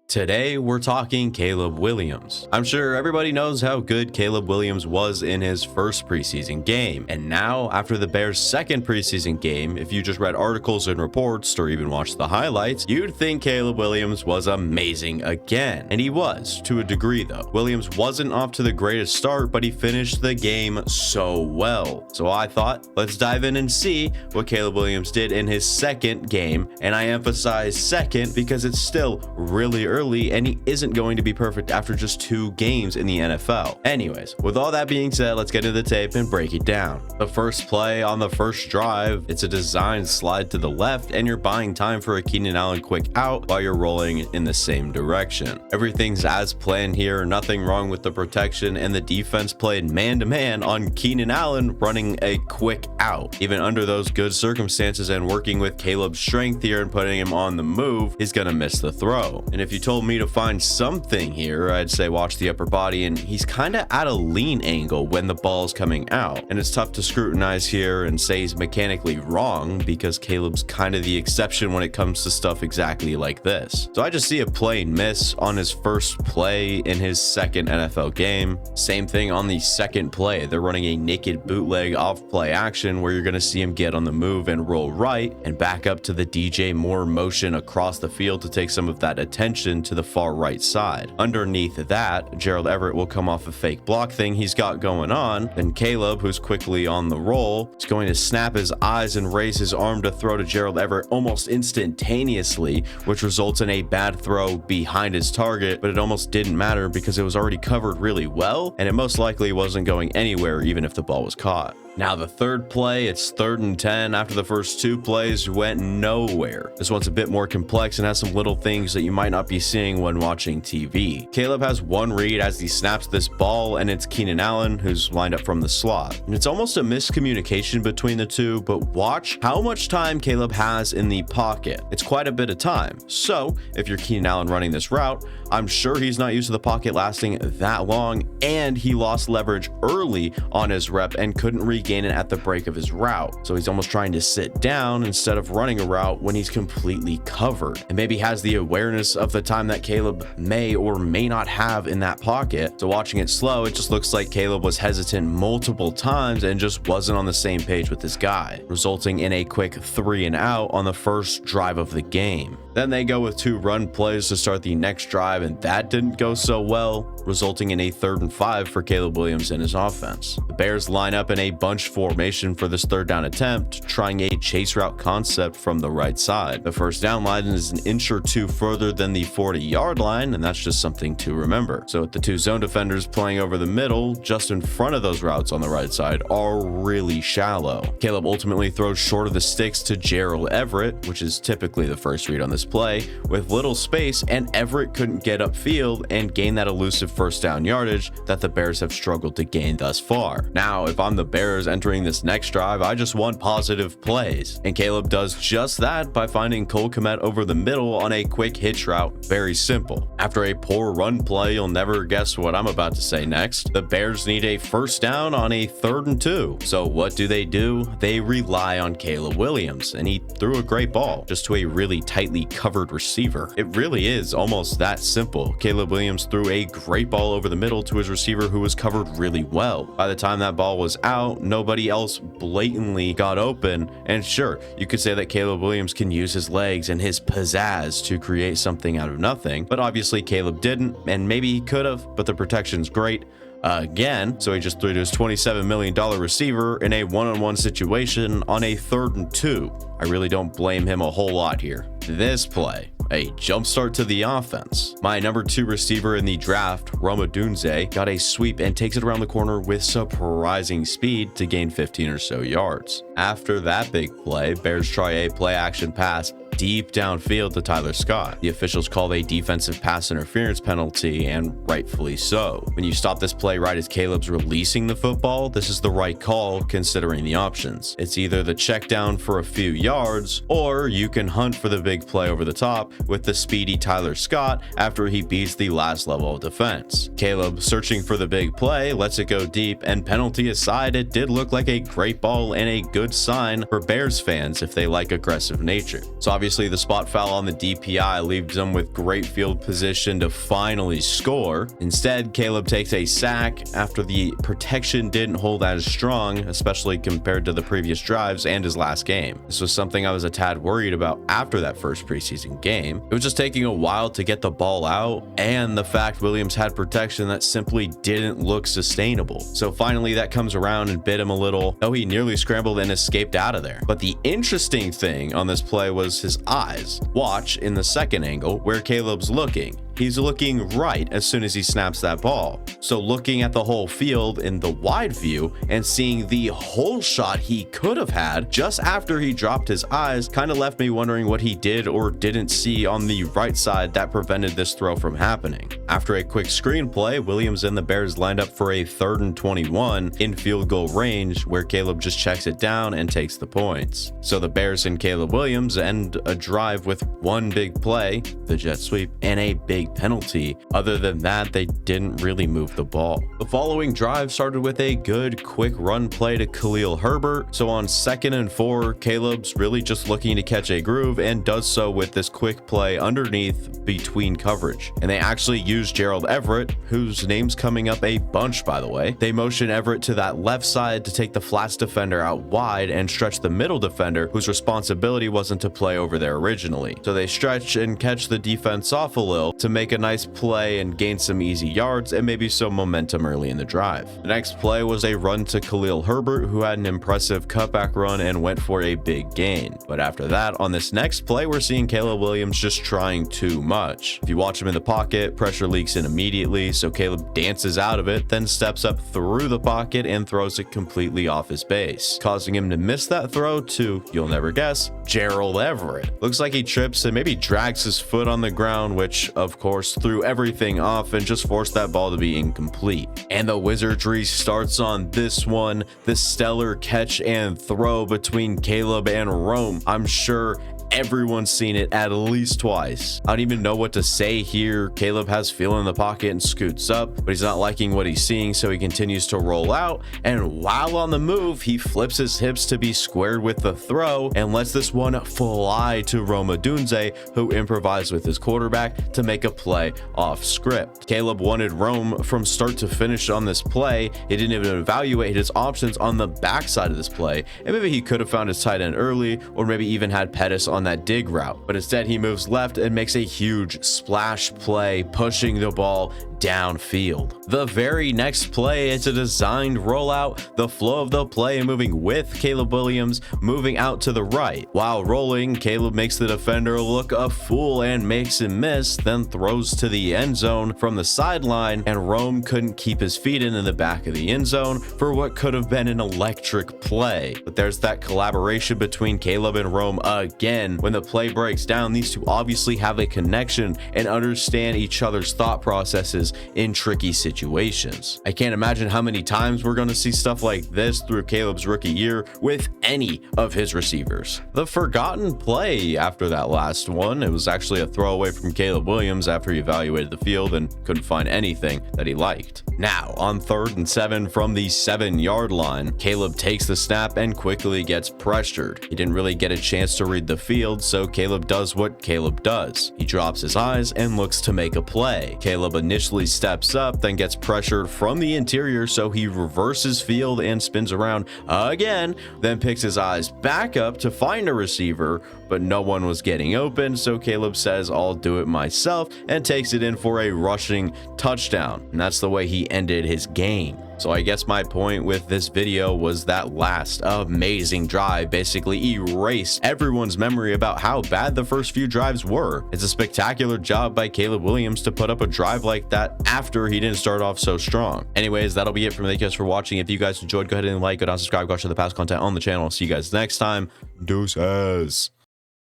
Today, we're talking Caleb Williams. I'm sure everybody knows how good Caleb Williams was in his first preseason game. And now, after the Bears' second preseason game, if you just read articles and reports or even watched the highlights, you'd think Caleb Williams was amazing again. And he was, to a degree though. Williams wasn't off to the greatest start, but he finished the game so well. So I thought, let's dive in and see what Caleb Williams did in his second game. And I emphasize second because it's still really early and he isn't going to be perfect after just 2 games in the NFL. Anyways, with all that being said, let's get into the tape and break it down. The first play on the first drive, it's a designed slide to the left and you're buying time for a Keenan Allen quick out while you're rolling in the same direction. Everything's as planned here, nothing wrong with the protection, and the defense played man-to-man on Keenan Allen running a quick out. Even under those good circumstances and working with Caleb's strength here and putting him on the move, he's gonna miss the throw. And if you told me to find something here, I'd say watch the upper body, and he's kind of at a lean angle when the ball is coming out. And it's tough to scrutinize here and say he's mechanically wrong because Caleb's kind of the exception when it comes to stuff exactly like this. So I just see a plain miss on his first play in his second NFL game. Same thing on the second play. They're running a naked bootleg off play action where you're going to see him get on the move and roll right and back up to the DJ Moore motion across the field to take some of that attention to the far right side. Underneath that, Gerald Everett will come off a fake block thing he's got going on. Then Caleb, who's quickly on the roll, is going to snap his eyes and raise his arm to throw to Gerald Everett almost instantaneously, which results in a bad throw behind his target, but it almost didn't matter because it was already covered really well, and it most likely wasn't going anywhere even if the ball was caught. Now the third play, it's 3rd and 10 after the first 2 plays went nowhere. This one's a bit more complex and has some little things that you might not be seeing when watching TV. Caleb has one read as he snaps this ball, and it's Keenan Allen who's lined up from the slot. And it's almost a miscommunication between the two, but watch how much time Caleb has in the pocket. It's quite a bit of time. So if you're Keenan Allen running this route, I'm sure he's not used to the pocket lasting that long, and he lost leverage early on his rep and couldn't regain it at the break of his route. So he's almost trying to sit down instead of running a route when he's completely covered, and maybe has the awareness of the time that Caleb may or may not have in that pocket. So watching it slow, it just looks like Caleb was hesitant multiple times and just wasn't on the same page with this guy, resulting in a quick 3 and out on the first drive of the game. Then they go with 2 run plays to start the next drive, and that didn't go so well, resulting in a 3rd and 5 for Caleb Williams and his offense. The Bears line up in a bunch formation for this 3rd down attempt, trying a chase route concept from the right side. The first down line is an inch or 2 further than the 40-yard line, and that's just something to remember. So with the 2 zone defenders playing over the middle, just in front of those routes on the right side are really shallow. Caleb ultimately throws short of the sticks to Gerald Everett, which is typically the first read on this play, with little space, and Everett couldn't get upfield and gain that elusive first down yardage that the Bears have struggled to gain thus far. Now, if I'm the Bears entering this next drive, I just want positive plays, and Caleb does just that by finding Cole Kmet over the middle on a quick hitch route. Very simple. After a poor run play, you'll never guess what I'm about to say next. The Bears need a first down on a 3rd and 2. So what do? They rely on Caleb Williams, and he threw a great ball just to a really tightly covered receiver. It really is almost that simple. Caleb Williams threw a great ball over the middle to his receiver who was covered really well. By the time that ball was out, nobody else blatantly got open, and sure, you could say that Caleb Williams can use his legs and his pizzazz to create something out of nothing, but obviously Caleb didn't, and maybe he could have, but the protection's great again, so he just threw to his $27 million receiver in a one-on-one situation on a 3rd and 2. I really don't blame him a whole lot here. This play, a jump start to the offense. My number 2 receiver in the draft, Rome Odunze, got a sweep and takes it around the corner with surprising speed to gain 15 or so yards. After that big play, Bears try a play action pass deep downfield to Tyler Scott. The officials called a defensive pass interference penalty, and rightfully so. When you stop this play right as Caleb's releasing the football, this is the right call considering the options. It's either the check down for a few yards, or you can hunt for the big play over the top with the speedy Tyler Scott after he beats the last level of defense. Caleb, searching for the big play, lets it go deep, and penalty aside, it did look like a great ball and a good sign for Bears fans if they like aggressive nature. So obviously Obviously, the spot foul on the DPI leaves them with great field position to finally score. Instead, Caleb takes a sack after the protection didn't hold as strong, especially compared to the previous drives and his last game. This was something I was a tad worried about after that first preseason game. It was just taking a while to get the ball out, and the fact Williams had protection that simply didn't look sustainable. So finally that comes around and bit him a little, though he nearly scrambled and escaped out of there. But the interesting thing on this play was his eyes. Watch in the second angle where Caleb's looking. He's looking right as soon as he snaps that ball. So looking at the whole field in the wide view and seeing the whole shot he could have had just after he dropped his eyes kind of left me wondering what he did or didn't see on the right side that prevented this throw from happening. After a quick screen play, Williams and the Bears lined up for a 3rd and 21 in field goal range where Caleb just checks it down and takes the points. So the Bears and Caleb Williams end a drive with one big play, the jet sweep, and a big penalty. Other than that, they didn't really move the ball. The following drive started with a good quick run play to Khalil Herbert. So on 2nd and 4, Caleb's really just looking to catch a groove and does so with this quick play underneath between coverage. And they actually used Gerald Everett, whose name's coming up a bunch by the way. They motion Everett to that left side to take the flats defender out wide and stretch the middle defender, whose responsibility wasn't to play over there originally. So they stretch and catch the defense off a little to make a nice play and gain some easy yards and maybe some momentum early in the drive. The next play was a run to Khalil Herbert, who had an impressive cutback run and went for a big gain. But after that, on this next play, we're seeing Caleb Williams just trying too much. If you watch him in the pocket, pressure leaks in immediately, so Caleb dances out of it, then steps up through the pocket and throws it completely off his base, causing him to miss that throw to, you'll never guess, Gerald Everett. Looks like he trips and maybe drags his foot on the ground, which of course threw everything off and just forced that ball to be incomplete. And the wizardry starts on this one, the stellar catch and throw between Caleb and Rome. I'm sure everyone's seen it at least twice. I don't even know what to say here. Caleb has feel in the pocket and scoots up, but he's not liking what he's seeing, so he continues to roll out, and while on the move, he flips his hips to be squared with the throw and lets this one fly to Rome Odunze, who improvised with his quarterback to make a play off script. Caleb wanted Rome from start to finish on this play. He didn't even evaluate his options on the backside of this play, and maybe he could have found his tight end early, or maybe even had Pettis on that dig route, but instead he moves left and makes a huge splash play, pushing the ball downfield. The very next play, it's a designed rollout, the flow of the play moving with Caleb Williams moving out to the right. While rolling, Caleb makes the defender look a fool and makes him miss, then throws to the end zone from the sideline, and Rome couldn't keep his feet in the back of the end zone for what could have been an electric play. But there's that collaboration between Caleb and Rome again. When the play breaks down, these two obviously have a connection and understand each other's thought processes in tricky situations. I can't imagine how many times we're going to see stuff like this through Caleb's rookie year with any of his receivers. The forgotten play after that last one, it was actually a throwaway from Caleb Williams after he evaluated the field and couldn't find anything that he liked. Now, on 3rd and 7 from the 7-yard line, Caleb takes the snap and quickly gets pressured. He didn't really get a chance to read the field, so Caleb does what Caleb does. He drops his eyes and looks to make a play. Caleb initially steps up, then gets pressured from the interior, so he reverses field and spins around again, then picks his eyes back up to find a receiver, but no one was getting open, so Caleb says, "I'll do it myself," and takes it in for a rushing touchdown. And that's the way he ended his game. So I guess my point with this video was that last amazing drive basically erased everyone's memory about how bad the first few drives were. It's a spectacular job by Caleb Williams to put up a drive like that after he didn't start off so strong. Anyways, that'll be it from me. Thank you guys for watching. If you guys enjoyed, go ahead and like, go down, subscribe, watch the past content on the channel. See you guys next time. Deuces.